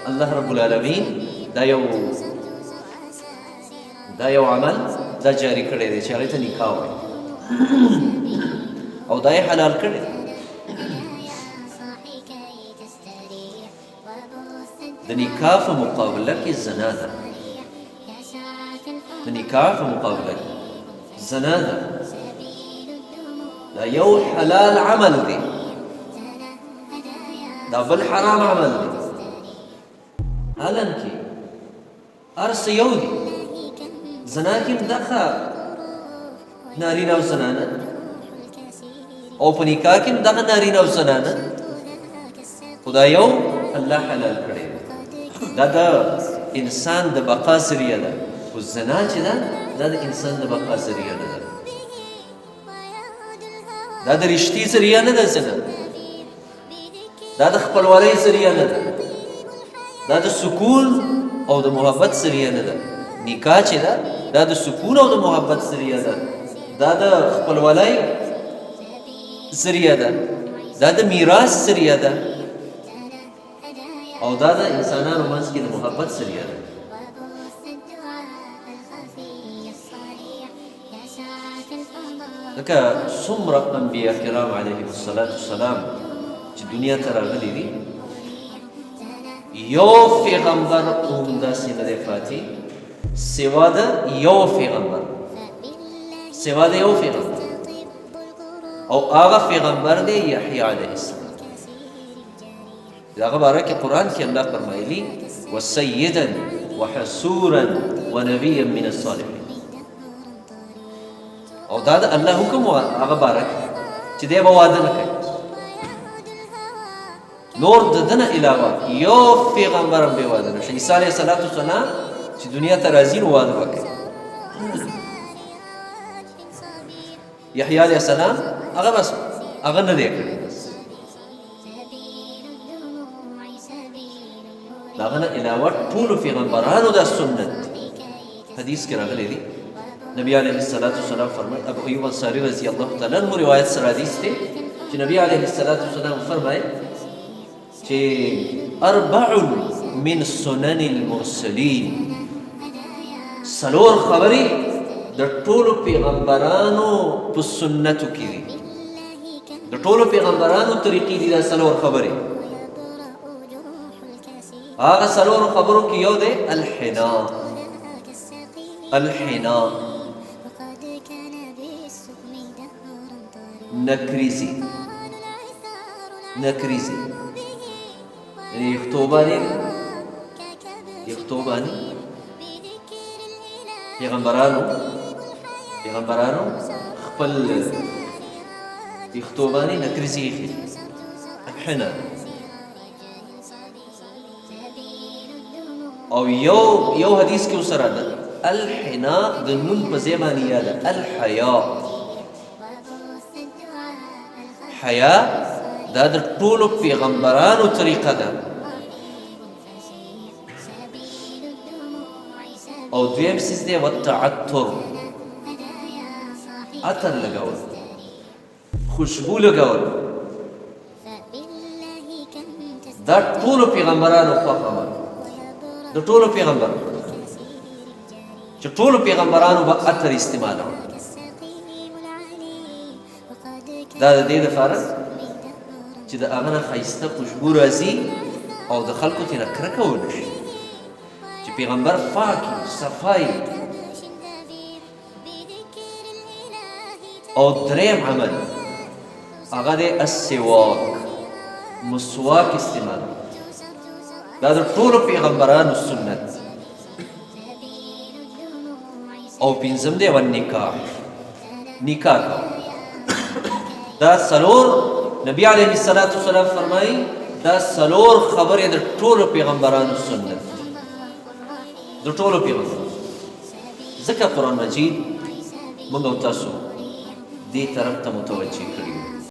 الله رب العالمین دا یو عمل دا جاری کړی دی چې هغې ته نکاح وایي او دا یې حلال کړی د نکاح په مقابله کې زنا ده د نکاح په مقابله کې زنا ده دا یو حلال عمل دی دا بل حرام عمل دی حالانکه هر څه یو دي زنا کې هم دغه نارینه او زنانه او په نکاح کې هم دغه نارینه او زنانه خو دا یو الله حلال کړی دا د انسان د بقا ذریعه ده خو زنا چې ده دا د انسان د بقا ذریعه نه ده دا د رشتې ذریعه نه ده زنا دا د خپلوالۍ ذریعه نه ده دا د سکون او د محبت ذریعه نه ده نکاح چې ده دا د سکون او د محبت ذریعه ده دا د خپلوالۍ ذریعه ده دا د میراث ذریعه ده او دا د انسانانو منځ کې د محبت ذریعه ده لکه څومره انبیا کرام علیهم السلام چې دنیا ته راغلي دي یو پیغمبر هم داسې نه دی پاتې سوا د یو پیغمبر او هغه پیغمبر دی یحیی علیه السلام هغه باره کې قرآن کې الله فرمایلي وسیدا وحسورا ونبیا من الصالحین او دا د الله حکم و هغه باره کې چې دی به واده نه کوي نور د ده نه علاوه یو پیغمبر هم بې واده نه شي عیسی علیه السلام چې دنیا ته راځي نو واده به کوي یحیی علیه السلام هغه بس هغه نه دی کړی د هغه نه علاوه ټولو پیغمبرانو دا سنت حدیث کې راغلی دی نبی علیه السلام فرمایي ابو ایوب انصاري رضی الله تعالی عنه روایت سره حدیث دی چې نبی علیه السلام فرمایي چې اربع من سنن المرسلین څلور خبرې د ټولو پیغمبرانو په سنتو کې دي د ټولو پیغمبرانو طریقې دي دا څلور خبرې هغه څلورو خبرو کې یو دی الحنا نکریزی یعنی یختوبانی پیغمبرانو خپل یختوبانی نکریزی الحنا او یو حدیث کې وسره ده الحنا د نون په ځای باندې یاده حیا دا د ټولو پیغمبرانو طریقه ده او دویم څیز دی والتعطر عطر لګول خوشبو لګول دا ټولو پیغمبرانو خوښه وه د ټولو پیغمبرانو چې ټولو پیغمبرانو به عطر استعمالوه دا د دې دپاره چې د هغه نه ښایسته خوشبو راځي او د خلکو ترې نه کرکه ونه شي چې پیغمبر پاکي صفایي او دریم عمل هغه دی السواک مسواک استعمال دا د ټولو پیغمبرانو سنت او پنځم دی والنکاح نکاح دا څلور نبی علیه السلام فرمایي دا څلور خبرې د ټولو پیغمبرانو سنت د ټولو پیغمبرانو ځکه قرآن مجید موږ او تاسو دې طرف ته متوجه کړي